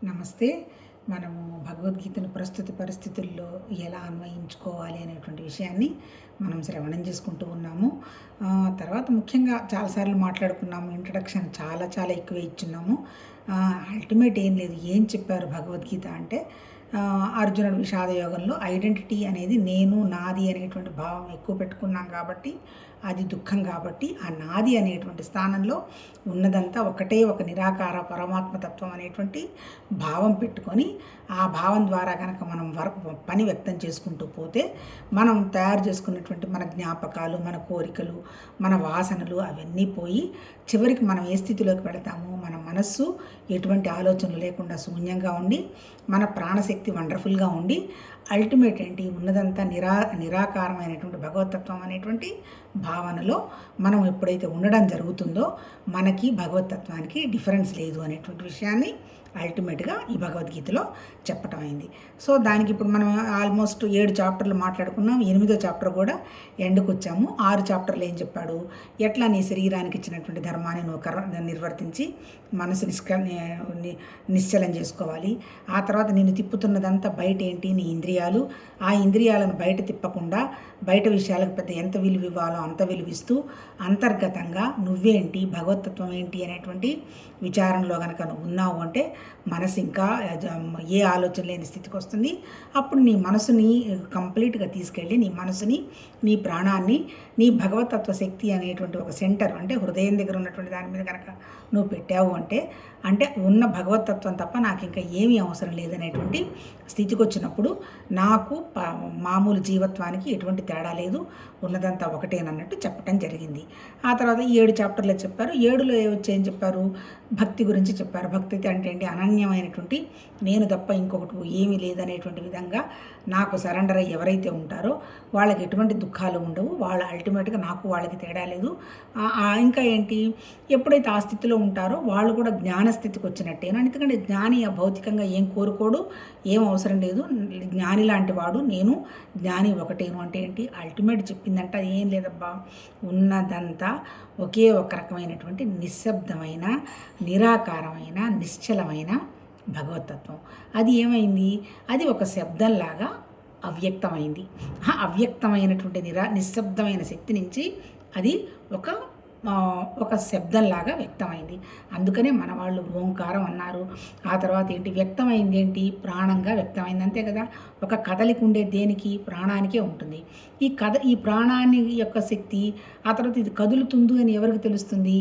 నమస్తే. మనము భగవద్గీతను ప్రస్తుత పరిస్థితుల్లో ఎలా అన్వయించుకోవాలి అనేటువంటి విషయాన్ని మనం శ్రవణం చేసుకుంటూ ఉన్నాము. తర్వాత ముఖ్యంగా చాలాసార్లు మాట్లాడుకున్నాము. ఇంట్రడక్షన్ చాలా చాలా ఎక్కువ ఇచ్చున్నాము. అల్టిమేట్ ఏం లేదు. ఏం చెప్పారు భగవద్గీత అంటే, అర్జునుడు విషాద యోగంలో ఐడెంటిటీ అనేది నేను, నాది అనేటువంటి భావం ఎక్కువ పెట్టుకున్నాం కాబట్టి అది దుఃఖం. కాబట్టి ఆ నాది అనేటువంటి స్థానంలో ఉన్నదంతా ఒకటే ఒక నిరాకార పరమాత్మతత్వం అనేటువంటి భావం పెట్టుకొని ఆ భావం ద్వారా కనుక మనం పని వ్యక్తం చేసుకుంటూ పోతే మనం తయారు చేసుకున్నటువంటి మన జ్ఞాపకాలు, మన కోరికలు, మన వాసనలు అవన్నీ పోయి చివరికి మనం ఏ స్థితిలోకి వెళతాము, మన మనస్సు ఎటువంటి ఆలోచనలు లేకుండా శూన్యంగా ఉండి మన ప్రాణశక్తి వండర్ఫుల్గా ఉండి అల్టిమేట్ ఏంటి ఉన్నదంతా నిరాకారమైనటువంటి భగవతత్వం అనేటువంటి భావనలో మనం ఎప్పుడైతే ఉండడం జరుగుతుందో మనకి భగవతత్వానికి డిఫరెన్స్ లేదు అనేటువంటి విషయాన్ని అల్టిమేట్గా ఈ భగవద్గీతలో చెప్పటం అయింది. సో దానికి ఇప్పుడు మనం ఆల్మోస్ట్ 7 చాప్టర్లు మాట్లాడుకున్నాం. 8వ చాప్టర్ కూడా ఎండ్కి వచ్చాము. 6 చాప్టర్లు ఏం చెప్పాడు, ఎట్లా నీ శరీరానికి ఇచ్చినటువంటి ధర్మాన్ని నువ్వు నిర్వర్తించి మనసు నిశ్చలం చేసుకోవాలి. ఆ తర్వాత నేను తిప్పుతున్నదంతా బయట ఏంటి, నీ ఇంద్రియాలు. ఆ ఇంద్రియాలను బయట తిప్పకుండా బయట విషయాలకు పెద్ద ఎంత విలువ ఇవ్వాలో అంత విలువిస్తూ అంతర్గతంగా నువ్వేంటి, భగవతత్వం ఏంటి అనేటువంటి విచారణలో కనుక నువ్వు ఉన్నావు అంటే మనసు ఇంకా ఏ ఆలోచన లేని స్థితికి వస్తుంది. అప్పుడు నీ మనసుని కంప్లీట్గా తీసుకెళ్ళి నీ మనసుని, నీ ప్రాణాన్ని, నీ భగవతత్వ శక్తి అనేటువంటి ఒక సెంటర్ అంటే హృదయం దగ్గర ఉన్నటువంటి దాని మీద కనుక నువ్వు పెట్టావు అంటే ఉన్న భగవతత్వం తప్ప నాకు ఇంకా ఏమీ అవసరం లేదనేటువంటి స్థితికి వచ్చినప్పుడు నాకు మామూలు జీవత్వానికి ఎటువంటి తేడా లేదు, ఉన్నదంతా ఒకటేనన్నట్టు చెప్పటం జరిగింది. ఆ తర్వాత 7 చాప్టర్లో చెప్పారు. 7లో ఏం చెప్పారు, భక్తి గురించి చెప్పారు. భక్తి అంటే ఏంటి, అనన్యమైనటువంటి నేను తప్ప ఇంకొకటి ఏమీ లేదనేటువంటి విధంగా నాకు సరెండర్ అయ్యి ఎవరైతే ఉంటారో వాళ్ళకి ఎటువంటి దుఃఖాలు ఉండవు. వాళ్ళ అల్టిమేట్గా నాకు వాళ్ళకి తేడా లేదు. ఇంకా ఏంటి, ఎప్పుడైతే ఆ స్థితిలో ఉంటారో వాళ్ళు కూడా జ్ఞానస్థితికి వచ్చినట్టేనా. ఎందుకంటే జ్ఞాని భౌతికంగా ఏం కోరుకోడు, ఏం అవసరం లేదు. జ్ఞాని లాంటి వాడు నేను, జ్ఞాని ఒకటేను అంటే ఏంటి, అల్టిమేట్ చెప్పిందంట ఏం లేదబ్బా, ఉన్నదంతా ఒకే ఒక రకమైనటువంటి నిశ్శబ్దమైన, నిరాకారమైన, నిశ్చలమైన భగవతత్వం. అది ఏమైంది, అది ఒక శబ్దంలాగా అవ్యక్తమైంది. అవ్యక్తమైనటువంటి నిశ్శబ్దమైన శక్తి నుంచి అది ఒక శబ్దంలాగా వ్యక్తమైంది. అందుకనే మన వాళ్ళు ఓంకారం అన్నారు. ఆ తర్వాత ఏంటి, వ్యక్తమైంది ఏంటి, ప్రాణంగా వ్యక్తమైంది. అంతే కదా, ఒక కదలిక ఉండే దేనికి, ప్రాణానికే ఉంటుంది. ఈ ప్రాణాన్ని యొక్క శక్తి ఆ తర్వాత ఇది కదులుతుంది అని ఎవరికి తెలుస్తుంది,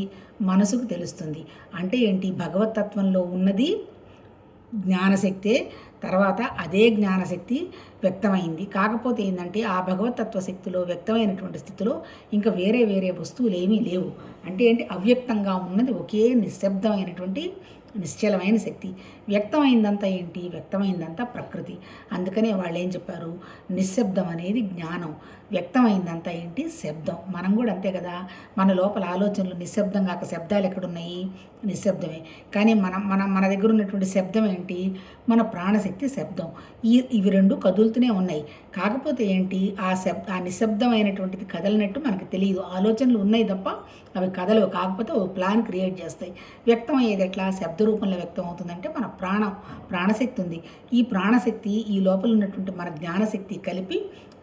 మనసుకు తెలుస్తుంది. అంటే ఏంటి, భగవతత్వంలో ఉన్నది జ్ఞానశక్తే. తర్వాత అదే జ్ఞానశక్తి వ్యక్తమైంది. కాకపోతే ఏంటంటే ఆ భగవతత్వ శక్తిలో వ్యక్తమైనటువంటి స్థితిలో ఇంకా వేరే వేరే వస్తువులు ఏమీ లేవు. అంటే ఏంటి, అవ్యక్తంగా ఉన్నది ఒకే నిశ్శబ్దమైనటువంటి నిశ్చలమైన శక్తి. వ్యక్తమైందంతా ఏంటి, వ్యక్తమైందంతా ప్రకృతి. అందుకనే వాళ్ళు ఏం చెప్పారు, నిశ్శబ్దం అనేది జ్ఞానం, వ్యక్తమైందంతా ఏంటి, శబ్దం. మనం కూడా అంతే కదా, మన లోపల ఆలోచనలు నిశ్శబ్దం కాక శబ్దాలు ఎక్కడున్నాయి, నిశ్శబ్దమే. కానీ మన దగ్గర ఉన్నటువంటి శబ్దం ఏంటి, మన ప్రాణశక్తి శబ్దం. ఇవి రెండు కదులుతూనే ఉన్నాయి. కాకపోతే ఏంటి, ఆ నిశ్శబ్దమైనటువంటిది కదలనట్టు మనకు తెలియదు. ఆలోచనలు ఉన్నాయి తప్ప అవి కదలవు. కాకపోతే ఒక ప్లాన్ క్రియేట్ చేస్తాయి. వ్యక్తమయ్యేది ఎట్లా, శబ్ద రూపంలో వ్యక్తం అవుతుందంటే మన ప్రాణశక్తి ఉంది. ఈ ప్రాణశక్తి ఈ లోపల ఉన్నటువంటి మన జ్ఞానశక్తి కలిపి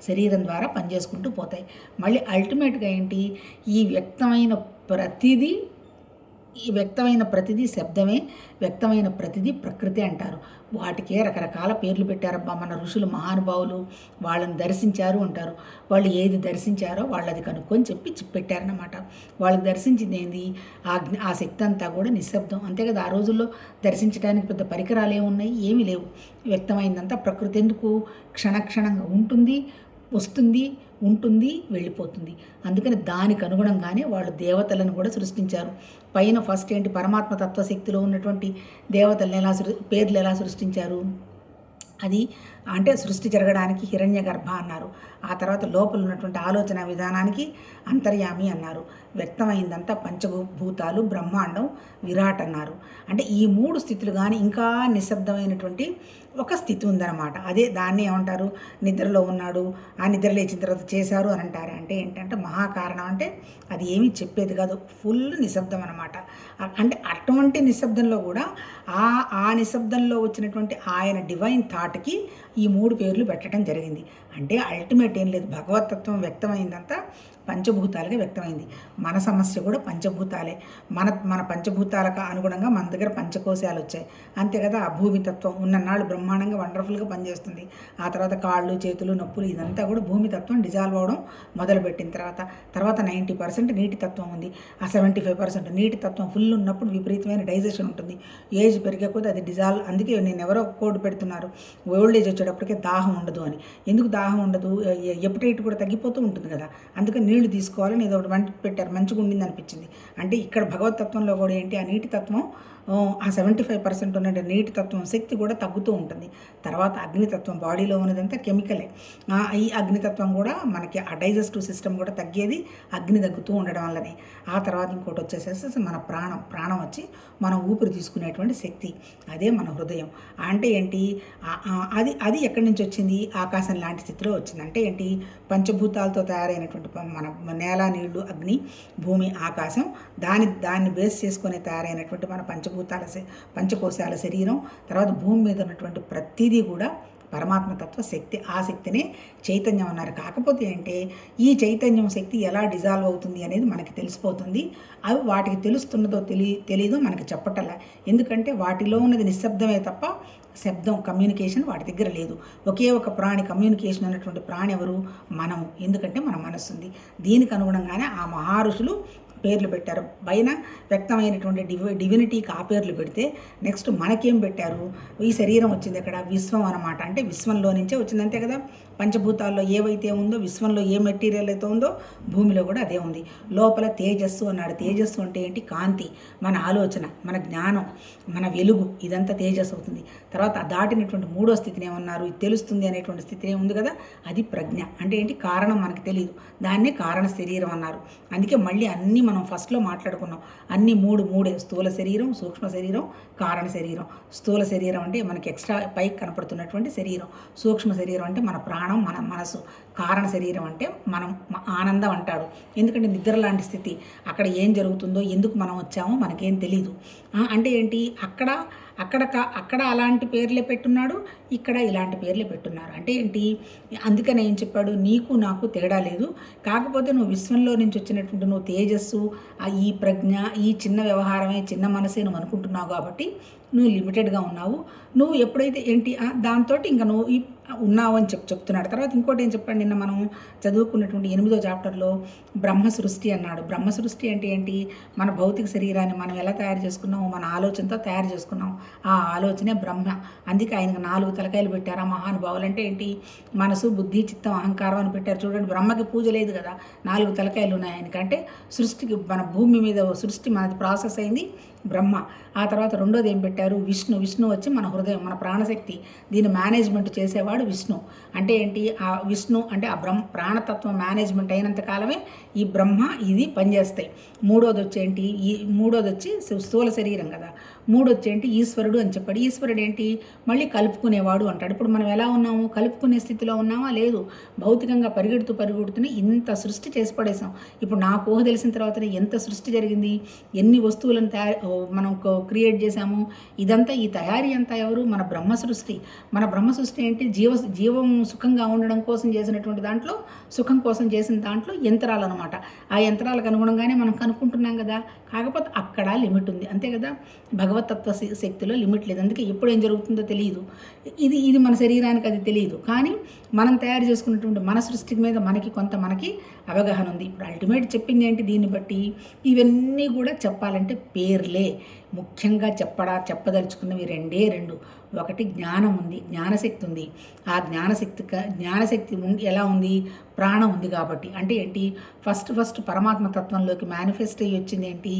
శరీరం ద్వారా పనిచేసుకుంటూ పోతాయి. మళ్ళీ అల్టిమేట్గా ఏంటి, ఈ వ్యక్తమైన ప్రతిదీ శబ్దమే, వ్యక్తమైన ప్రతిదీ ప్రకృతి అంటారు. వాటికే రకరకాల పేర్లు పెట్టారబ్బా మన ఋషులు, మహానుభావులు. వాళ్ళని దర్శించారు అంటారు. వాళ్ళు ఏది దర్శించారో వాళ్ళు అది కనుక్కొని పెట్టారన్నమాట. వాళ్ళకి దర్శించింది ఏంది, ఆ శక్తి అంతా కూడా నిశ్శబ్దం. అంతే కదా, ఆ రోజుల్లో దర్శించడానికి పెద్ద పరికరాలు ఏమున్నాయి, ఏమీ లేవు. వ్యక్తమైందంతా ప్రకృతి. ఎందుకు, క్షణక్షణంగా ఉంటుంది, వస్తుంది, ఉంటుంది, వెళ్ళిపోతుంది. అందుకని దానికి అనుగుణంగానే వాళ్ళు దేవతలను కూడా సృష్టించారు. పైన ఫస్ట్ ఏంటి, పరమాత్మ తత్వశక్తిలో ఉన్నటువంటి దేవతలను పేర్లు ఎలా సృష్టించారు, అది అంటే సృష్టి జరగడానికి హిరణ్య గర్భ అన్నారు. ఆ తర్వాత లోపల ఉన్నటువంటి ఆలోచన విధానానికి అంతర్యామి అన్నారు. వ్యక్తమైందంతా పంచభూతాలు, బ్రహ్మాండం, విరాట్ అన్నారు. అంటే ఈ 3 స్థితులు కానీ ఇంకా నిశ్శబ్దమైనటువంటి ఒక స్థితి ఉందన్నమాట. అదే దాన్ని ఏమంటారు, నిద్రలో ఉన్నాడు, ఆ నిద్ర లేచిన తర్వాత చేశారు అని అంటారు. అంటే ఏంటంటే మహాకారణం అంటే అది ఏమీ చెప్పేది కాదు, ఫుల్ నిశ్శబ్దం అనమాట. అంటే అటువంటి నిశ్శబ్దంలో కూడా ఆ నిశ్శబ్దంలో వచ్చినటువంటి ఆయన డివైన్ థాట్కి ఈ 3 పేర్లు పెట్టడం జరిగింది. అంటే అల్టిమేట్ ఏం లేదు, భగవతత్వం వ్యక్తమైందంతా పంచభూతాలుగా వ్యక్తమైంది. మన సమస్య కూడా పంచభూతాలే. మన పంచభూతాలకు అనుగుణంగా మన దగ్గర పంచకోశాలు వచ్చాయి, అంతే కదా. ఆ భూమితత్వం ఉన్ననాళ్ళు బ్రహ్మాండంగా వండర్ఫుల్గా పనిచేస్తుంది. ఆ తర్వాత కాళ్ళు, చేతులు, నొప్పులు ఇదంతా కూడా భూమితత్వం డిజాల్వ్ అవ్వడం మొదలుపెట్టిన తర్వాత 90% నీటి తత్వం ఉంది. ఆ 75% నీటి తత్వం ఫుల్ ఉన్నప్పుడు విపరీతమైన డైజెషన్ ఉంటుంది. ఏజ్ పెరిగే కొద్దీ అది డిజాల్వ్. అందుకే నేను ఎవరో కోడ్ పెడుతున్నారు, ఓల్డ్ ఏజ్ వచ్చేటప్పటికే దాహం ఉండదు అని. ఎందుకు దాహం ఉండదు, ఎపిటైట్ కూడా తగ్గిపోతూ ఉంటుంది కదా. అందుకని నీళ్లు తీసుకోవాలని ఏదో ఒకటి వంటి పెట్టారు, మంచిగా ఉండింది అనిపించింది. అంటే ఇక్కడ భగవతత్వంలో కూడా ఏంటి, ఆ నీటి తత్వం, ఆ 75% ఉన్న నీటి తత్వం శక్తి కూడా తగ్గుతూ ఉంటుంది. తర్వాత అగ్నితత్వం, బాడీలో ఉన్నదంతా కెమికలే. ఈ అగ్నితత్వం కూడా మనకి ఆ డైజెస్టివ్ సిస్టమ్ కూడా తగ్గేది అగ్ని తగ్గుతూ ఉండడం వల్లనే. ఆ తర్వాత ఇంకోటి వచ్చేసేసి మన ప్రాణం వచ్చి మనం ఊపిరి తీసుకునేటువంటి శక్తి, అదే మన హృదయం. అంటే ఏంటి, అది ఎక్కడి నుంచి వచ్చింది, ఆకాశం లాంటి స్థితిలో వచ్చింది. అంటే ఏంటి, పంచభూతాలతో తయారైనటువంటి మన నేల, నీళ్లు, అగ్ని, భూమి, ఆకాశం, దాన్ని బేస్ చేసుకొని తయారైనటువంటి మన పంచకోశాల శరీరం. తర్వాత భూమి మీద ఉన్నటువంటి ప్రతిదీ కూడా పరమాత్మతత్వ శక్తి. ఆ శక్తినే చైతన్యం అన్నారు. కాకపోతే అంటే ఈ చైతన్యం శక్తి ఎలా డిజాల్వ్ అవుతుంది అనేది మనకి తెలిసిపోతుంది. అవి వాటికి తెలుస్తున్నదో తెలీదో మనకి చెప్పటలా. ఎందుకంటే వాటిలో ఉన్నది నిశ్శబ్దమే తప్ప శబ్దం, కమ్యూనికేషన్ వాటి దగ్గర లేదు. ఒకే ఒక ప్రాణి కమ్యూనికేషన్ అన్నటువంటి ప్రాణి ఎవరు, మనము. ఎందుకంటే మన మనస్సు ఉంది. దీనికి అనుగుణంగానే ఆ మహర్షులు పేర్లు పెట్టారు. పైన వ్యక్తమైనటువంటి డివినిటీకి ఆ పేర్లు పెడితే నెక్స్ట్ మనకేం పెట్టారు, ఈ శరీరం వచ్చింది ఎక్కడ, విశ్వం అన్నమాట. అంటే విశ్వంలో నుంచే వచ్చింది, అంతే కదా. పంచభూతాల్లో ఏవైతే ఉందో, విశ్వంలో ఏ మెటీరియల్ అయితే ఉందో భూమిలో కూడా అదే ఉంది. లోపల తేజస్సు అన్నాడు. తేజస్సు అంటే ఏంటి, కాంతి, మన ఆలోచన, మన జ్ఞానం, మన వెలుగు, ఇదంతా తేజస్సు అవుతుంది. తర్వాత దాటినటువంటి 3వ స్థితిని ఏమన్నారు, ఇది తెలుస్తుంది అనేటువంటి స్థితి ఉంది కదా, అది ప్రజ్ఞ. అంటే ఏంటి, కారణం మనకు తెలియదు, దాన్నే కారణ శరీరం అన్నారు. అందుకే మళ్ళీ అన్నీ మనం ఫస్ట్లో మాట్లాడుకున్నాం, అన్నీ మూడే, స్థూల శరీరం, సూక్ష్మ శరీరం, కారణ శరీరం. స్థూల శరీరం అంటే మనకి ఎక్స్ట్రా పైకి కనపడుతున్నటువంటి శరీరం, సూక్ష్మ శరీరం అంటే మన ప్రాణం, మన మనసు, కారణ శరీరం అంటే మనం ఆనందం అంటాడు. ఎందుకంటే నిద్ర లాంటి స్థితి, అక్కడ ఏం జరుగుతుందో, ఎందుకు మనం వచ్చామో మనకేం తెలీదు. అంటే ఏంటి, అక్కడ అలాంటి పేర్లే పెట్టున్నాడు, ఇక్కడ ఇలాంటి పేర్లే పెట్టున్నారు. అంటే ఏంటి, అందుకని ఏం చెప్పాడు, నీకు నాకు తేడా లేదు, కాకపోతే నువ్వు విశ్వంలో నుంచి వచ్చినటువంటి నువ్వు తేజస్సు, ఈ ప్రజ్ఞ, ఈ చిన్న వ్యవహారమే, చిన్న మనసే నువ్వు అనుకుంటున్నావు కాబట్టి నువ్వు లిమిటెడ్గా ఉన్నావు. నువ్వు ఎప్పుడైతే ఏంటి దాంతో ఇంకా నువ్వు ఉన్నావు అని చెప్తున్నాడు. తర్వాత ఇంకోటి ఏం చెప్పాడు, నిన్న మనం చదువుకున్నటువంటి 8వ చాప్టర్లో బ్రహ్మ సృష్టి అన్నాడు. బ్రహ్మ సృష్టి అంటే ఏంటి, మన భౌతిక శరీరాన్ని మనం ఎలా తయారు చేసుకున్నాము, మన ఆలోచనతో తయారు చేసుకున్నాం. ఆ ఆలోచనే బ్రహ్మ. అందుకే ఆయనకు 4 తలకాయలు పెట్టారు ఆ మహానుభావులు. అంటే ఏంటి, మనసు, బుద్ధి, చిత్తం, అహంకారం అని పెట్టారు. చూడండి, బ్రహ్మకి పూజ లేదు కదా, 4 తలకాయలు ఉన్నాయి ఆయనకంటే. సృష్టికి, మన భూమి మీద సృష్టి మనది ప్రాసెస్ అయింది బ్రహ్మ. ఆ తర్వాత రెండోది ఏం పెట్టారు, విష్ణు వచ్చి మన హృదయం, మన ప్రాణశక్తి, దీన్ని మేనేజ్మెంట్ చేసేవాడు విష్ణు. అంటే ఏంటి, ఆ విష్ణు అంటే ఆ ప్రాణతత్వం మేనేజ్మెంట్ అయినంత కాలమే ఈ బ్రహ్మ ఇది పనిచేస్తాయి. మూడోది వచ్చి స్థూల శరీరం కదా. మూడొచ్చి ఏంటి, ఈశ్వరుడు అని చెప్పాడు. ఈశ్వరుడు ఏంటి, మళ్ళీ కలుపుకునేవాడు అంటాడు. ఇప్పుడు మనం ఎలా ఉన్నాము, కలుపుకునే స్థితిలో ఉన్నామా, లేదు. భౌతికంగా పరిగెడుతూనే ఇంత సృష్టి చేసి పడేసాం. ఇప్పుడు నాకు ఊహ తెలిసిన తర్వాతనే ఎంత సృష్టి జరిగింది, ఎన్ని వస్తువులను మనం క్రియేట్ చేశాము. ఇదంతా, ఈ తయారీ అంతా ఎవరు, మన బ్రహ్మ సృష్టి. మన బ్రహ్మ సృష్టి ఏంటి, జీవం సుఖంగా ఉండడం కోసం చేసినటువంటి దాంట్లో, సుఖం కోసం చేసిన దాంట్లో యంత్రాలు అనమాట. ఆ యంత్రాలకు అనుగుణంగానే మనం కనుక్కుంటున్నాం కదా. కాకపోతే అక్కడ లిమిట్ ఉంది, అంతే కదా. భగవతత్వ శక్తిలో లిమిట్ లేదు. అందుకే ఎప్పుడు ఏం జరుగుతుందో తెలియదు. ఇది మన శరీరానికి అది తెలియదు. కానీ మనం తయారు చేసుకున్నటువంటి మన సృష్టి మీద మనకి అవగాహన ఉంది. ఇప్పుడు అల్టిమేట్ చెప్పింది ఏంటి, దీన్ని బట్టి ఇవన్నీ కూడా చెప్పాలంటే పేర్లే. ముఖ్యంగా చెప్పదలుచుకున్నవి రెండు. ఒకటి జ్ఞానం ఉంది, జ్ఞానశక్తి ఉంది. ఆ జ్ఞానశక్తి ఎలా ఉంది, ప్రాణం ఉంది కాబట్టి. అంటే ఏంటి, ఫస్ట్ పరమాత్మ తత్వంలోకి మేనిఫెస్ట్ అయ్యి వచ్చింది ఏంటి,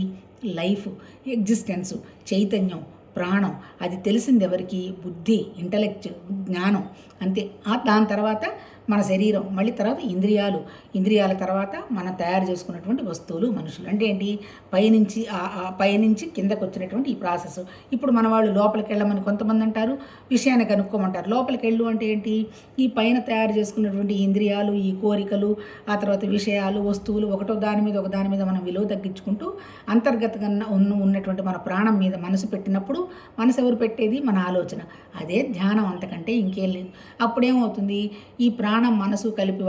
లైఫ్, ఎగ్జిస్టెన్సు, చైతన్యం, ప్రాణం. అది తెలిసింది ఎవరికి, బుద్ధి, ఇంటలెక్ట్, జ్ఞానం, అంతే. దాని తర్వాత మన శరీరం, మళ్ళీ తర్వాత ఇంద్రియాలు, ఇంద్రియాల తర్వాత మనం తయారు చేసుకున్నటువంటి వస్తువులు, మనుషులు. అంటే ఏంటి, పైనుంచి కిందకు వచ్చినటువంటి ఈ ప్రాసెస్. ఇప్పుడు మన వాళ్ళు లోపలికి వెళ్ళమని కొంతమంది అంటారు, విషయాన్ని కనుక్కోమంటారు. లోపలికి వెళ్ళు అంటే ఏంటి, ఈ పైన తయారు చేసుకున్నటువంటి ఇంద్రియాలు, ఈ కోరికలు, ఆ తర్వాత విషయాలు, వస్తువులు, ఒకటో దాని మీద ఒక దాని మీద మనం విలువ తగ్గించుకుంటూ అంతర్గతంగా ఉన్నటువంటి మన ప్రాణం మీద మనసు పెట్టినప్పుడు, మనసు ఎవరు పెట్టేది, మన ఆలోచన. అదే ధ్యానం, అంతకంటే ఇంకేం లేదు. అప్పుడేమవుతుంది, ఈ ప్రాణం మనసు కలిపి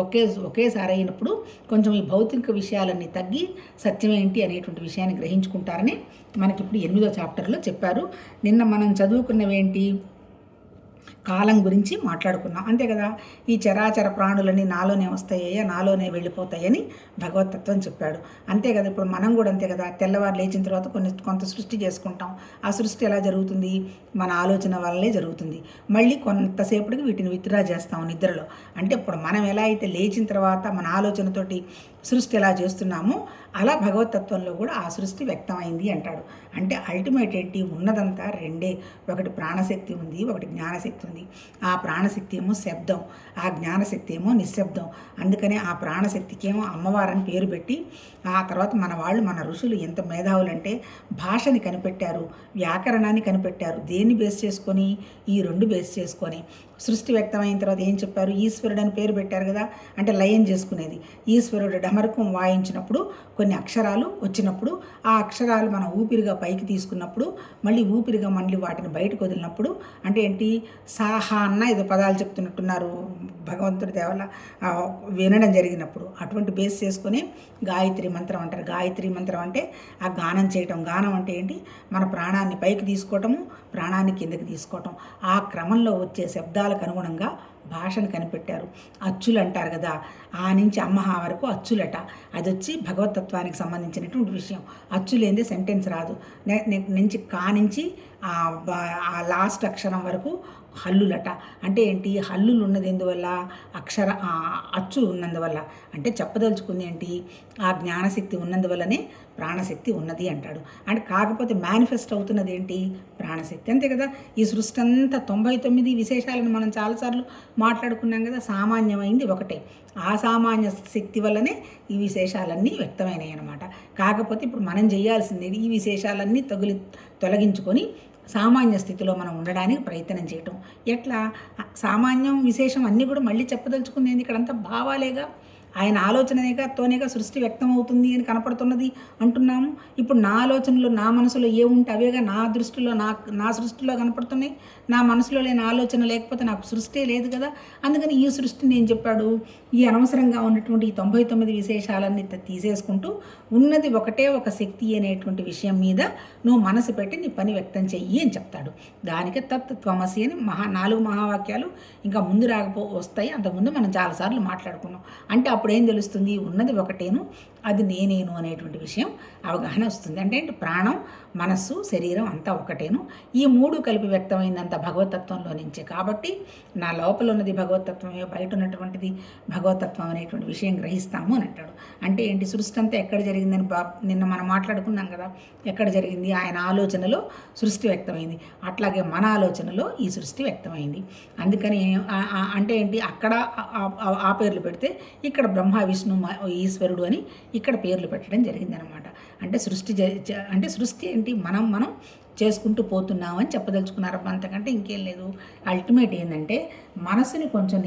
ఒకేసారి అయినప్పుడు కొంచెం ఈ భౌతిక విషయాలన్నీ తగ్గి సత్యం ఏంటి అనేటువంటి విషయాన్ని గ్రహించుకుంటారని మనకి ఇప్పుడు 8వ చాప్టర్లో చెప్పారు. నిన్న మనం చదువుకున్నవేంటి, కాలం గురించి మాట్లాడుకున్నాం, అంతే కదా. ఈ చరాచర ప్రాణులన్నీ నాలోనే వస్తాయ్యా, నాలోనే వెళ్ళిపోతాయని భగవతత్వం చెప్పాడు, అంతే కదా. ఇప్పుడు మనం కూడా అంతే కదా, తెల్లవారు లేచిన తర్వాత కొంత సృష్టి చేసుకుంటాం. ఆ సృష్టి ఎలా జరుగుతుంది, మన ఆలోచన వల్లే జరుగుతుంది. మళ్ళీ కొంతసేపటికి వీటిని విత్డ్రా చేస్తాం నిద్రలో. అంటే ఇప్పుడు మనం ఎలా అయితే లేచిన తర్వాత మన ఆలోచనతోటి సృష్టి ఎలా చేస్తున్నామో, అలా భగవతత్వంలో కూడా ఆ సృష్టి వ్యక్తమైంది అంటాడు. అంటే అల్టిమేట్ ఏంటి, ఉన్నదంతా రెండే, ఒకటి ప్రాణశక్తి ఉంది, ఒకటి జ్ఞానశక్తి ఉంది. ఆ ప్రాణశక్తి ఏమో శబ్దం, ఆ జ్ఞానశక్తి ఏమో నిశ్శబ్దం. అందుకనే ఆ ప్రాణశక్తికి ఏమో అమ్మవారని పేరు పెట్టి, ఆ తర్వాత మన ఋషులు ఎంత మేధావులంటే భాషని కనిపెట్టారు, వ్యాకరణాన్ని కనిపెట్టారు. దేన్ని బేస్ చేసుకొని, ఈ రెండు బేస్ చేసుకొని సృష్టి వ్యక్తమైన తర్వాత ఏం చెప్పారు, ఈశ్వరుడు అని పేరు పెట్టారు కదా. అంటే లయం చేసుకునేది. ఈశ్వరుడు డమరుకం వాయించినప్పుడు కొన్ని అక్షరాలు వచ్చినప్పుడు, ఆ అక్షరాలు మనం ఊపిరిగా పైకి తీసుకున్నప్పుడు, మళ్ళీ ఊపిరిగా మళ్ళీ వాటిని బయటకు వదిలినప్పుడు, అంటే ఏంటి, సాహా అన్న ఏదో పదాలు చెప్తున్నట్టున్నారు భగవంతుడి దేవల వినడం జరిగినప్పుడు. అటువంటి బేస్ చేసుకొని గాయత్రి మంత్రం అంటారు. గాయత్రి మంత్రం అంటే ఆ గానం చేయటం. గానం అంటే ఏంటి, మన ప్రాణాన్ని పైకి తీసుకోవటము, ప్రాణాన్ని కిందకి తీసుకోవటం. ఆ క్రమంలో వచ్చే శబ్దాలకు అనుగుణంగా భాషను కనిపెట్టారు. అచ్చులు అంటారు కదా, ఆ నుంచి అమ్మహ వరకు అచ్చులట. అది వచ్చి భగవతత్వానికి సంబంధించినటువంటి విషయం. అచ్చులేందే సెంటెన్స్ రాదు. నుంచి కా నుంచి ఆ లాస్ట్ అక్షరం వరకు హల్లులట. అంటే ఏంటి, హల్లులు ఉన్నది ఎందువల్ల, అచ్చు ఉన్నందువల్ల. అంటే చెప్పదలుచుకుంది ఏంటి, ఆ జ్ఞానశక్తి ఉన్నందువల్లనే ప్రాణశక్తి ఉన్నది అంటాడు. అంటే కాకపోతే మేనిఫెస్ట్ అవుతున్నది ఏంటి, ప్రాణశక్తి, అంతే కదా. ఈ సృష్టి అంతా 99 విశేషాలను మనం చాలాసార్లు మాట్లాడుకున్నాం కదా. సామాన్యమైంది ఒకటే, ఆ సామాన్య శక్తి వల్లనే ఈ విశేషాలన్నీ వ్యక్తమైనాయి అన్నమాట. కాకపోతే ఇప్పుడు మనం చేయాల్సింది ఈ విశేషాలన్నీ తొలగించుకొని సామాన్య స్థితిలో మనం ఉండడానికి ప్రయత్నం చేయటం. ఎట్లా, సామాన్యం విశేషం అన్నీ కూడా మళ్ళీ చెప్పదలుచుకుంది ఇక్కడంతా భావాలేగా, ఆయన ఆలోచనతోనేగా సృష్టి వ్యక్తం అవుతుంది అని కనపడుతున్నది అంటున్నాము. ఇప్పుడు నా ఆలోచనలో, నా మనసులో ఏముంటే అవేగా నా దృష్టిలో, నా సృష్టిలో కనపడుతున్నాయి. నా మనసులో లేని ఆలోచన లేకపోతే నాకు సృష్టి లేదు కదా. అందుకని ఈ సృష్టిని ఏం చెప్పాడు, ఈ అనవసరంగా ఉన్నటువంటి ఈ 99 విశేషాలన్నీ తీసేసుకుంటూ ఉన్నది ఒకటే ఒక శక్తి అనేటువంటి విషయం మీద నువ్వు మనసు పెట్టి నీ పని వ్యక్తం చెయ్యి అని చెప్తాడు. దానికి తత్వమసి అని 4 మహావాక్యాలు ఇంకా ముందు వస్తాయి. అంతకుముందు మనం చాలాసార్లు మాట్లాడుకున్నాం. అంటే అప్పుడు ఏం తెలుస్తుంది, ఉన్నది ఒకటేను, అది నేనేను అనేటువంటి విషయం అవగాహన వస్తుంది. అంటే ప్రాణం, మనస్సు, శరీరం అంతా ఒకటేను. ఈ 3 కలిపి వ్యక్తమైందంత భగవతత్వంలో నుంచే. కాబట్టి నా లోపల ఉన్నది భగవతత్వమే, బయట ఉన్నటువంటిది భగవతత్వం అనేటువంటి విషయం గ్రహిస్తాము అని అంటాడు. అంటే ఏంటి, సృష్టి అంతా ఎక్కడ జరిగిందని నిన్న మనం మాట్లాడుకున్నాం కదా. ఎక్కడ జరిగింది, ఆయన ఆలోచనలో సృష్టి వ్యక్తమైంది. అట్లాగే మన ఆలోచనలో ఈ సృష్టి వ్యక్తమైంది. అందుకని అంటే ఏంటి, అక్కడ ఆ పేర్లు పెడితే ఇక్కడ బ్రహ్మ, విష్ణు, ఈశ్వరుడు అని ఇక్కడ పేర్లు పెట్టడం జరిగిందనమాట. అంటే సృష్టి ఏంటి, మనం చేసుకుంటూ పోతున్నామని చెప్పదలుచుకున్నారు. అంతకంటే ఇంకేం లేదు. అల్టిమేట్ ఏంటంటే మనసుని కొంచెం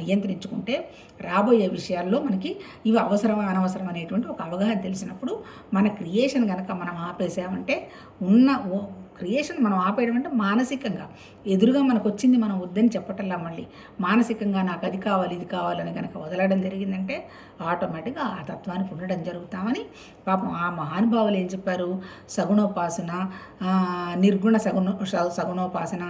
నియంత్రించుకుంటే రాబోయే విషయాల్లో మనకి ఇవి అవసరమా అనవసరం అనేటువంటి ఒక అవగాహన తెలిసినప్పుడు మన క్రియేషన్ కనుక మనం ఆపేసామంటే, క్రియేషన్ మనం ఆపేయడం అంటే మానసికంగా ఎదురుగా మనకు వచ్చింది మనం వద్దని చెప్పటల్లా, మళ్ళీ మానసికంగా నాకు అది కావాలి ఇది కావాలని కనుక వదలడం జరిగిందంటే ఆటోమేటిక్గా ఆ తత్వానికి ఉండడం జరుగుతామని పాపం ఆ మహానుభావులు ఏం చెప్పారు, సగుణోపాసన, నిర్గుణ సగుణోపాసన,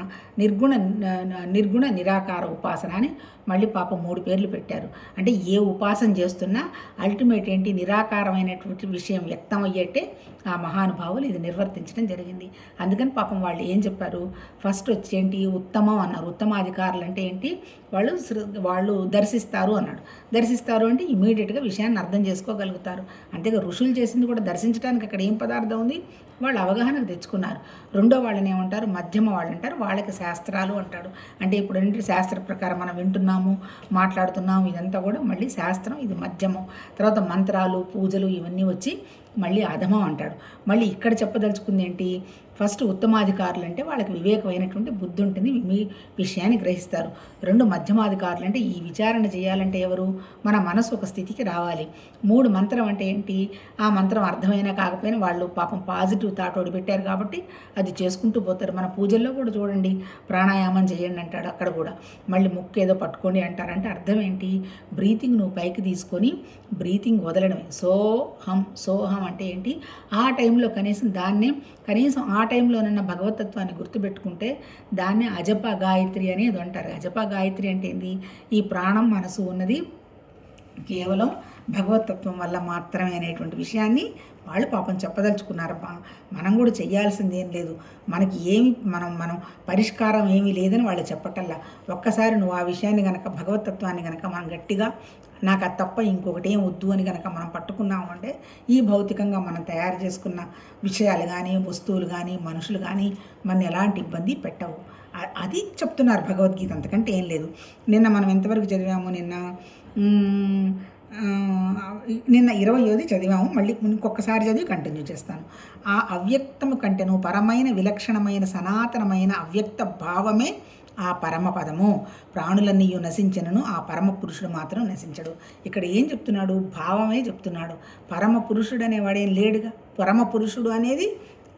నిర్గుణ నిరాకార ఉపాసన అని మళ్ళీ పాపం 3 పేర్లు పెట్టారు. అంటే ఏ ఉపాసన చేస్తున్నా అల్టిమేట్ ఏంటి, నిరాకారమైనటువంటి విషయం వ్యక్తం అయ్యేట్టే ఆ మహానుభావులు ఇది నిర్వర్తించడం జరిగింది. అందుకని అందుకని పాపం వాళ్ళు ఏం చెప్పారు, ఫస్ట్ వచ్చి ఏంటి ఉత్తమం అన్నారు. ఉత్తమాధికారులు అంటే ఏంటి, వాళ్ళు దర్శిస్తారు అన్నాడు. దర్శిస్తారు అంటే ఇమీడియట్గా విషయాన్ని అర్థం చేసుకోగలుగుతారు. అంతేగా ఋషులు చేసింది కూడా దర్శించడానికి అక్కడ ఏం పదార్థం ఉంది, వాళ్ళు అవగాహనకు తెచ్చుకున్నారు. రెండో వాళ్ళని ఏమంటారు, మధ్యమ వాళ్ళు అంటారు. వాళ్ళకి శాస్త్రాలు అంటాడు. అంటే ఇప్పుడు ఏంటి, శాస్త్ర ప్రకారం మనం వింటున్నాము, మాట్లాడుతున్నాము, ఇదంతా కూడా మళ్ళీ శాస్త్రం, ఇది మధ్యమం. తర్వాత మంత్రాలు, పూజలు ఇవన్నీ వచ్చి మళ్ళీ అధమం అంటాడు. మళ్ళీ ఇక్కడ చెప్పదలుచుకుంది ఏంటి, ఫస్ట్ ఉత్తమాధికారులు అంటే వాళ్ళకి వివేకమైనటువంటి బుద్ధి ఉంటుంది, మీ విషయాన్ని గ్రహిస్తారు. రెండు మధ్యమాధికారులు అంటే ఈ విచారణ చేయాలంటే ఎవరు, మన మనసు ఒక స్థితికి రావాలి. మూడు మంత్రం అంటే ఏంటి, ఆ మంత్రం అర్థమైనా కాకపోయినా వాళ్ళు పాపం పాజిటివ్ థాట్ ఒకటి పెట్టారు కాబట్టి అది చేసుకుంటూ పోతారు. మన పూజల్లో కూడా చూడండి, ప్రాణాయామం చేయండి అంటాడు, అక్కడ కూడా మళ్ళీ ముక్కు ఏదో పట్టుకోండి అంటారంటే అర్థం ఏంటి, బ్రీతింగ్ నువ్వు పైకి తీసుకొని బ్రీతింగ్ వదలడమే. సోహం అంటే ఏంటి, ఆ టైంలో కనీసం ఆ టైంలోనన్న భగవతత్వాన్ని గుర్తుపెట్టుకుంటే దాన్నే అజప గాయత్రి అనేది అంటారు. అజప గాయత్రి అంటే ఏంది, ఈ ప్రాణం మనసు ఉన్నది కేవలం భగవతత్వం వల్ల మాత్రమే అనేటువంటి విషయాన్ని వాళ్ళు పాపం చెప్పదలుచుకున్నారబ్బా. మనం కూడా చెయ్యాల్సింది ఏం లేదు, మనకి మనం పరిష్కారం ఏమీ లేదని వాళ్ళు చెప్పటల్లా. ఒక్కసారి నువ్వు ఆ విషయాన్ని కనుక, భగవతత్వాన్ని కనుక మనం గట్టిగా నాకు అది తప్ప ఇంకొకటి ఏం వద్దు అని కనుక మనం పట్టుకున్నాము అంటే ఈ భౌతికంగా మనం తయారు చేసుకున్న విషయాలు కానీ, వస్తువులు కానీ, మనుషులు కానీ మన ఎలాంటి ఇబ్బంది పెట్టవు. అది చెప్తున్నారు భగవద్గీత, అంతకంటే ఏం లేదు. నిన్న మనం ఎంతవరకు చదివాము, నిన్న 20వ చదివాము. మళ్ళీ ఇంకొకసారి చదివి కంటిన్యూ చేస్తాను. ఆ అవ్యక్తము కంటేను పరమైన విలక్షణమైన సనాతనమైన అవ్యక్త భావమే ఆ పరమపదము. ప్రాణులన్నీ నశించనను ఆ పరమ పురుషుడు మాత్రం నశించడు. ఇక్కడ ఏం చెప్తున్నాడు, భావమే చెప్తున్నాడు. పరమ పురుషుడు అనేవాడేం లేడుగా. పరమ పురుషుడు అనేది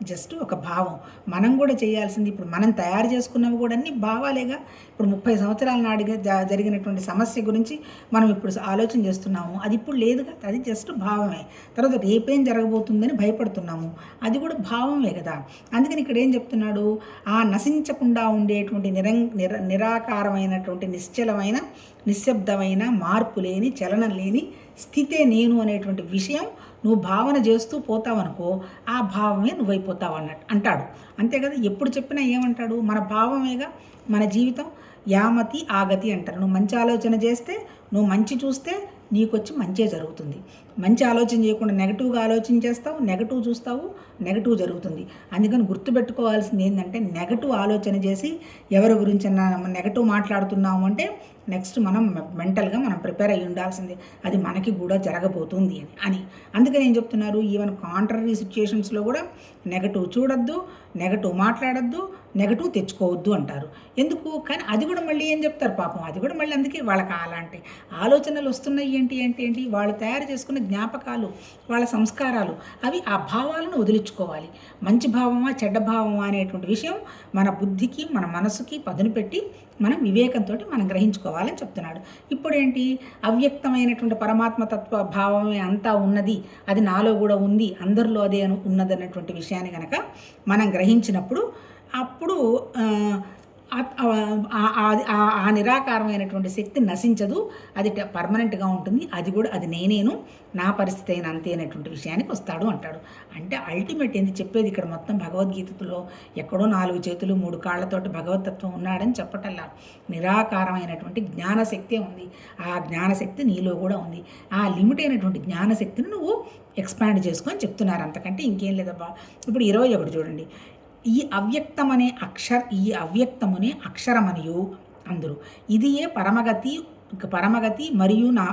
జస్ట్ ఒక భావం. మనం కూడా చేయాల్సింది, ఇప్పుడు మనం తయారు చేసుకున్నవి కూడా అన్ని భావాలేగా. ఇప్పుడు 30 సంవత్సరాల నాడుగా జరిగినటువంటి సమస్య గురించి మనం ఇప్పుడు ఆలోచన చేస్తున్నాము, అది ఇప్పుడు లేదుగా, అది జస్ట్ భావమే. తర్వాత రేపేం జరగబోతుందని భయపడుతున్నాము, అది కూడా భావమే కదా. అందుకని ఇక్కడ ఏం చెప్తున్నాడు, ఆ నశించకుండా ఉండేటువంటి నిరాకారమైనటువంటి నిశ్చలమైన నిశ్శబ్దమైన మార్పు లేని చలనం లేని స్థితే నేను అనేటువంటి విషయం నువ్వు భావన చేస్తూ పోతావనుకో, ఆ భావమే నువ్వైపోతావు అంటాడు. అంతే కదా, ఎప్పుడు చెప్పినా ఏమంటాడు, మన భావమేగా మన జీవితం. యామతి ఆగతి అంటారు. నువ్వు మంచి ఆలోచన చేస్తే, నువ్వు మంచి చూస్తే నీకొచ్చి మంచే జరుగుతుంది. మంచి ఆలోచన చేయకుండా నెగటివ్గా ఆలోచన చేస్తావు, నెగటివ్ చూస్తావు, నెగటివ్ జరుగుతుంది. అందుకని గుర్తుపెట్టుకోవాల్సింది ఏంటంటే, నెగటివ్ ఆలోచన చేసి ఎవరి గురించి నెగటివ్ మాట్లాడుతున్నాము అంటే నెక్స్ట్ మనం మెంటల్గా మనం ప్రిపేర్ అయ్యి ఉండాల్సిందే, అది మనకి కూడా జరగబోతుంది అని. అందుకని ఏం చెప్తున్నారు, ఈవెన్ కాంట్రరీ సిచ్యుయేషన్స్లో కూడా నెగటివ్ చూడొద్దు, నెగటివ్ మాట్లాడొద్దు, నెగటివ్ తెచ్చుకోవద్దు అంటారు. ఎందుకు కానీ అది కూడా మళ్ళీ ఏం చెప్తారు పాపం, అది కూడా మళ్ళీ అందుకే వాళ్ళకి అలాంటి ఆలోచనలు వస్తున్నాయి. ఏంటి వాళ్ళు తయారు చేసుకున్న జ్ఞాపకాలు, వాళ్ళ సంస్కారాలు, అవి ఆ భావాలను వదిలించుకోవాలి. మంచి భావమా చెడ్డ భావమా అనేటువంటి విషయం మన బుద్ధికి మన మనసుకి పదును పెట్టి మనం వివేకంతో మనం గ్రహించుకోవాలని చెప్తున్నాడు. ఇప్పుడేంటి, అవ్యక్తమైనటువంటి పరమాత్మతత్వ భావమే అంతా ఉన్నది, అది నాలో కూడా ఉంది, అందరిలో అదే ఉన్నదన్నటువంటి విషయాన్ని కనుక మనం గ్రహించినప్పుడు అప్పుడు ఆ నిరాకారమైనటువంటి శక్తి నశించదు, అది పర్మనెంట్గా ఉంటుంది. అది కూడా అది నేనేను, నా పరిస్థితి అయిన అంతే అనేటువంటి విషయానికి వస్తాడు అంటాడు. అంటే అల్టిమేట్ ఏంది చెప్పేది ఇక్కడ మొత్తం భగవద్గీతలో ఎక్కడో 4 చేతులు 3 కాళ్ళతోటి భగవతత్వం ఉన్నాడని చెప్పటల్లా. నిరాకారమైనటువంటి జ్ఞానశక్తే ఉంది, ఆ జ్ఞానశక్తి నీలో కూడా ఉంది. ఆ లిమిట్ అయినటువంటి జ్ఞానశక్తిని నువ్వు ఎక్స్పాండ్ చేసుకొని చెప్తున్నారు, అంతకంటే ఇంకేం లేదబ్బా. ఇప్పుడు 21 చూడండి, ఈ అవ్యక్తమునే అక్షరమనియు అందరు, ఇదియే పరమగతి మరియు నా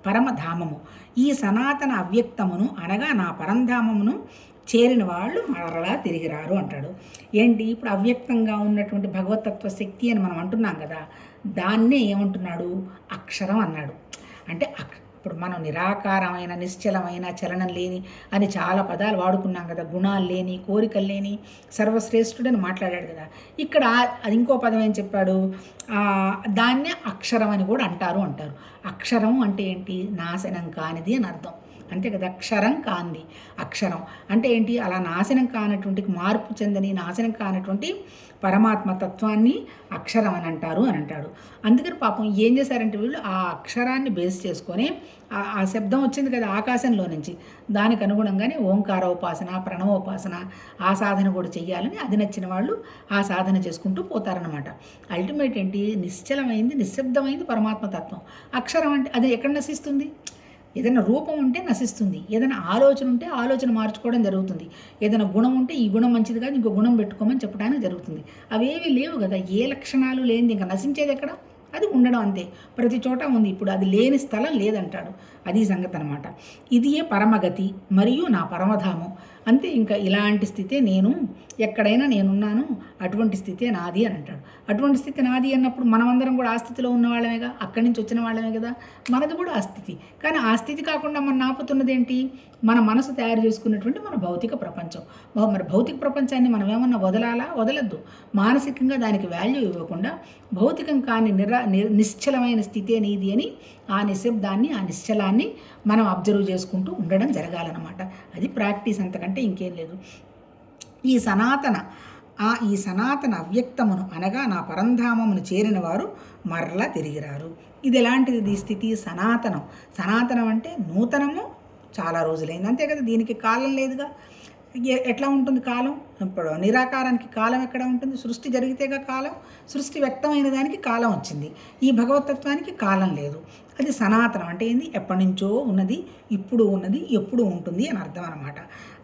పరమధామము. ఈ సనాతన అవ్యక్తమును అనగా నా పరంధామమును చేరిన వాళ్ళు మరలా తిరిగిరారు అంటాడు. ఏంటి, ఇప్పుడు అవ్యక్తంగా ఉన్నటువంటి భగవతత్వ శక్తి అని మనం అంటున్నాం కదా, దాన్నే ఏమంటున్నాడు, అక్షరం అన్నాడు. అంటే ఇప్పుడు మనం నిరాకారమైన నిశ్చలమైన చలనం లేని అని చాలా పదాలు వాడుకున్నాం కదా, గుణాలు లేని కోరికలు లేని సర్వశ్రేష్ఠుడని మాట్లాడాడు కదా. ఇక్కడ అది ఇంకో పదం ఏం చెప్పాడు, దాన్నే అక్షరం అని కూడా అంటారు. అక్షరం అంటే ఏంటి, నాశనం కానిది అని అర్థం. అంతే కదా, అక్షరం కాంది. అక్షరం అంటే ఏంటి, అలా నాశనం కానటువంటి, మార్పు చెందని నాశనం కానటువంటి పరమాత్మ తత్వాన్ని అక్షరం అని అంటారు అని అంటాడు. అందుకని పాపం ఏం చేశారంటే వీళ్ళు ఆ అక్షరాన్ని బేస్ చేసుకొని ఆ శబ్దం వచ్చింది కదా ఆకాశంలో నుంచి, దానికి అనుగుణంగానే ఓంకార ఉపాసన, ప్రణవోపాసన, ఆ సాధన కూడా చెయ్యాలని అది నచ్చిన వాళ్ళు ఆ సాధన చేసుకుంటూ పోతారనమాట. అల్టిమేట్ ఏంటి, నిశ్చలమైంది, నిశ్శబ్దమైంది పరమాత్మ తత్వం. అక్షరం అంటే అది ఎక్కడ నశిస్తుంది? ఏదైనా రూపం ఉంటే నశిస్తుంది, ఏదైనా ఆలోచన ఉంటే ఆలోచన మార్చుకోవడం జరుగుతుంది, ఏదైనా గుణం ఉంటే ఈ గుణం మంచిది కాదు ఇంకో గుణం పెట్టుకోమని చెప్పడానికి జరుగుతుంది. అవేవి లేవు కదా, ఏ లక్షణాలు లేనిది ఇంకా నశించేది ఎక్కడ? అది ఉండడం అంతే, ప్రతి చోట ఉంది. ఇప్పుడు అది లేని స్థలం లేదంటాడు, అది సంగతి అనమాట. ఇదియే పరమగతి మరియు నా పరమధామం అంతే. ఇంకా ఇలాంటి స్థితే నేను, ఎక్కడైనా నేనున్నాను, అటువంటి స్థితే నాది అని అంటాడు. అటువంటి స్థితి నాది అన్నప్పుడు మనమందరం కూడా ఆ స్థితిలో ఉన్న వాళ్ళమేగా, అక్కడి నుంచి వచ్చిన వాళ్ళమే కదా, మనది కూడా ఆ స్థితి. కానీ ఆ స్థితి కాకుండా మనం ఆపుతున్నది ఏంటి, మన మనసు తయారు చేసుకున్నటువంటి మన భౌతిక ప్రపంచం. మరి భౌతిక ప్రపంచాన్ని మనం ఏమన్నా వదలాలా? వదలద్దు. మానసికంగా దానికి వాల్యూ ఇవ్వకుండా భౌతికం కాని నిశ్చలమైన స్థితే నీది అని ఆ నిశ్శబ్దాన్ని, ఆ నిశ్చలాన్ని మనం అబ్జర్వ్ చేసుకుంటూ ఉండడం జరగాలన్నమాట. అది ప్రాక్టీస్, అంతకంటే ఇంకేం లేదు. ఈ సనాతన అవ్యక్తమును అనగా నా పరంధామమును చేరిన వారు మరలా తిరిగిరారు. ఇది ఎలాంటిది స్థితి? సనాతనం. సనాతనం అంటే నూతనము, చాలా రోజులైంది, అంతే కదా, దీనికి కాలం లేదుగా. ఎట్లా ఉంటుంది కాలం? ఇప్పుడు నిరాకారానికి కాలం ఎక్కడ ఉంటుంది? సృష్టి జరిగితేగా కాలం, సృష్టి వ్యక్తమైన దానికి కాలం వచ్చింది. ఈ భగవతత్వానికి కాలం లేదు. అది సనాతనం అంటే ఏంది? ఎప్పటి నుంచో ఉన్నది, ఇప్పుడు ఉన్నది, ఎప్పుడు ఉంటుంది అని అర్థం అనమాట.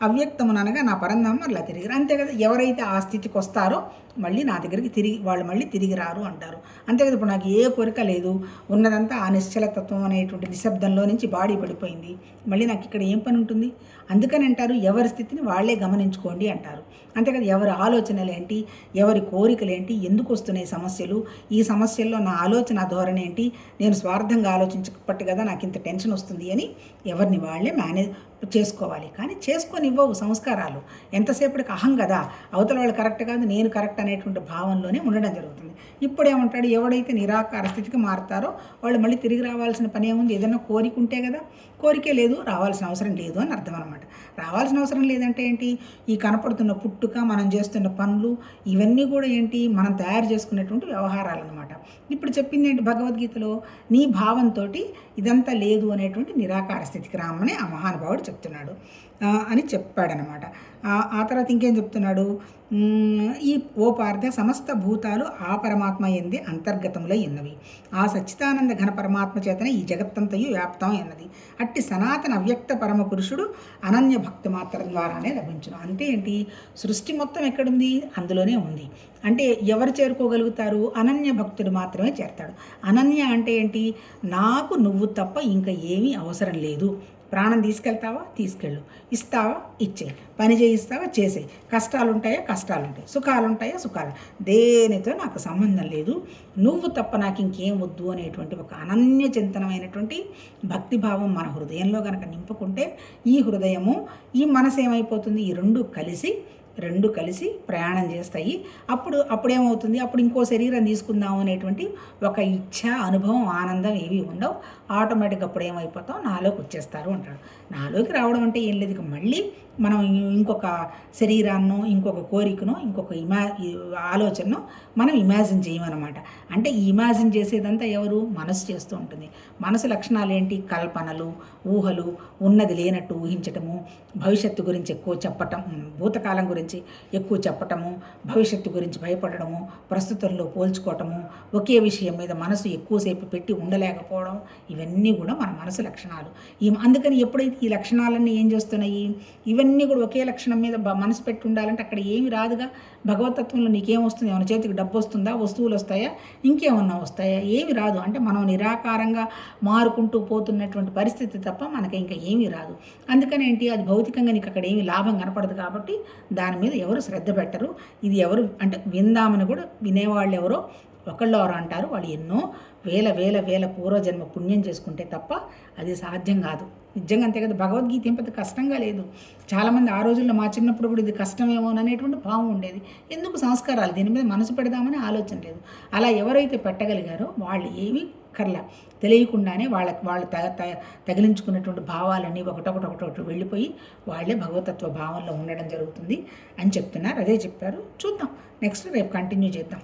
అవ్యక్తముననగా నా పరంధామం అలా తిరిగి, అంతే కదా. ఎవరైతే ఆ స్థితికి వస్తారో మళ్ళీ నా దగ్గరికి వాళ్ళు మళ్ళీ తిరిగి రారు అంటారు. అంతే కదా. ఇప్పుడు నాకు ఏ కోరిక లేదు, ఉన్నదంతా ఆ నిశ్చలతత్వం అనేటువంటి నిశ్శబ్దంలో నుంచి బాడీ పడిపోయింది, మళ్ళీ నాకు ఇక్కడ ఏం పని ఉంటుంది? అందుకని అంటారు ఎవరి స్థితిని వాళ్ళే గమనించుకోండి అంటారు. అంతే కదా. ఎవరి ఆలోచనలు ఏంటి, ఎవరి కోరికలు ఏంటి, ఎందుకు వస్తున్నాయి సమస్యలు, ఈ సమస్యల్లో నా ఆలోచన ధోరణి ఏంటి, నేను స్వార్థంగా ఆలోచించకపోతే కదా నాకు ఇంత టెన్షన్ వస్తుంది అని ఎవరిని వాళ్ళే మేనేజ్ చేసుకోవాలి. కానీ చేసుకొని ఇవ్వవు సంస్కారాలు. ఎంతసేపటికి అహం కదా, అవతల వాళ్ళు కరెక్ట్ కాదు నేను కరెక్ట్ అనేటువంటి భావంలోనే ఉండడం జరుగుతుంది. ఇప్పుడేమంటాడు, ఎవడైతే నిరాకార స్థితికి మారుతారో వాళ్ళు మళ్ళీ తిరిగి రావాల్సిన పని ఏముంది? ఏదైనా కోరిక ఉంటే కదా, కోరికే లేదు, రావాల్సిన అవసరం లేదు అని అర్థం అనమాట. రావాల్సిన అవసరం లేదంటే ఏంటి, ఈ కనపడుతున్న పుట్టుక, మనం చేస్తున్న పనులు, ఇవన్నీ కూడా ఏంటి, మనం తయారు చేసుకునేటువంటి వ్యవహారాలు అనమాట. ఇప్పుడు చెప్పింది ఏంటి భగవద్గీతలో, నీ భావంతో ఇదంతా లేదు అనేటువంటి నిరాకార స్థితికి రామని ఆ మహానుభావుడు చెప్తున్నాడు అని చెప్పాడనమాట. ఆ తర్వాత ఇంకేం చెప్తున్నాడు, ఈ ఓ పార్థ సమస్త భూతాలు ఆ పరమాత్మ ఎందే అంతర్గతములై ఉన్నవి. ఆ సచ్చిదానంద ఘన పరమాత్మ చేతనే ఈ జగత్తంతయు వ్యాప్తం ఎన్నది. అట్టి సనాతన అవ్యక్త పరమ పురుషుడు అనన్య భక్తి మాత్రం ద్వారానే లభించును. అంటే ఏంటి, సృష్టి మొత్తం ఎక్కడుంది? అందులోనే ఉంది. అంటే ఎవరు చేరుకోగలుగుతారు? అనన్య భక్తుడు మాత్రమే చేరతాడు. అనన్య అంటే ఏంటి, నాకు నువ్వు తప్ప ఇంకా ఏమీ అవసరం లేదు. ప్రాణం తీసుకెళ్తావా? తీసుకెళ్ళు. ఇస్తావా? ఇచ్చేయి. పని చేయిస్తావా? చేసేయి. కష్టాలు ఉంటాయా? కష్టాలు ఉంటాయి. సుఖాలు ఉంటాయా? సుఖాలు. దేనితో నాకు సంబంధం లేదు, నువ్వు తప్ప నాకు ఇంకేం వద్దు అనేటువంటి ఒక అనన్య చింతనమైనటువంటి భక్తిభావం మన హృదయంలో కనుక నింపుకుంటే ఈ హృదయము, ఈ మనసు ఏమైపోతుంది? ఈ రెండు కలిసి ప్రయాణం చేస్తాయి. అప్పుడేమవుతుంది, అప్పుడు ఇంకో శరీరం తీసుకుందాం అనేటువంటి ఒక ఇచ్ఛ, అనుభవం, ఆనందం ఏవి ఉండవు. ఆటోమేటిక్గా అప్పుడు ఏమైపోతాం, నాలోకి వచ్చేస్తారు అంటాడు. నాలోకి రావడం అంటే ఏం లేదు, మళ్ళీ మనం ఇంకొక శరీరాన్నో, ఇంకొక కోరికనో, ఇంకొక ఆలోచనో మనం ఇమాజిన్ చేయమన్నమాట. అంటే ఈ ఇమాజిన్ చేసేదంతా ఎవరు? మనసు చేస్తూ ఉంటుంది. మనసు లక్షణాలు ఏంటి? కల్పనలు, ఊహలు, ఉన్నది లేనట్టు ఊహించటము, భవిష్యత్తు గురించి ఎక్కువ చెప్పటం, భూతకాలం గురించి ఎక్కువ చెప్పటము, భవిష్యత్తు గురించి భయపడము, ప్రస్తుతంలో పోల్చుకోవటము, ఒకే విషయం మీద మనసు ఎక్కువసేపు పెట్టి ఉండలేకపోవడం, ఇవన్నీ కూడా మన మనసు లక్షణాలు. అందుకని ఎప్పుడైతే ఈ లక్షణాలన్నీ ఏం చేస్తున్నాయి, ఇవన్నీ కూడా ఒకే లక్షణం మీద మనసు పెట్టి ఉండాలంటే అక్కడ ఏమి రాదుగా. భగవతత్వంలో నీకేం వస్తుంది? ఏమైనా చేతికి డబ్బు వస్తుందా? వస్తువులు వస్తాయా? ఇంకేమన్నా వస్తాయా? ఏమి రాదు. అంటే మనం నిరాకారంగా మారుకుంటూ పోతున్నటువంటి పరిస్థితి తప్ప మనకి ఇంకా ఏమీ రాదు. అందుకని ఏంటి, అది భౌతికంగా నీకు అక్కడ ఏమి లాభం కనపడదు కాబట్టి దాని మీద ఎవరు శ్రద్ధ పెట్టరు. ఇది ఎవరు అంటే విందామని కూడా వినేవాళ్ళు ఎవరో ఒకళ్ళు అంటారు, వాళ్ళు ఎన్నో వేల పూర్వజన్మ పుణ్యం చేసుకుంటే తప్ప అది సాధ్యం కాదు. నిజంగా అంతే కదా. భగవద్గీత ఏం పెద్ద కష్టంగా లేదు. చాలామంది ఆ రోజుల్లో మా చిన్నప్పుడు కూడా ఇది కష్టమేమో అనేటువంటి భావం ఉండేది. ఎందుకు? సంస్కారాలు, దీని మీద మనసు పెడదామని ఆలోచన లేదు. అలా ఎవరైతే పెట్టగలిగారో వాళ్ళు ఏమీ అక్కర్లా, తెలియకుండానే వాళ్ళు తగిలించుకున్నటువంటి భావాలన్నీ ఒకటొకటి వెళ్ళిపోయి వాళ్ళే భగవతత్వ భావంలో ఉండడం జరుగుతుంది అని చెప్తున్నారు. అదే చెప్పారు. చూద్దాం, నెక్స్ట్ రేపు కంటిన్యూ చేద్దాం.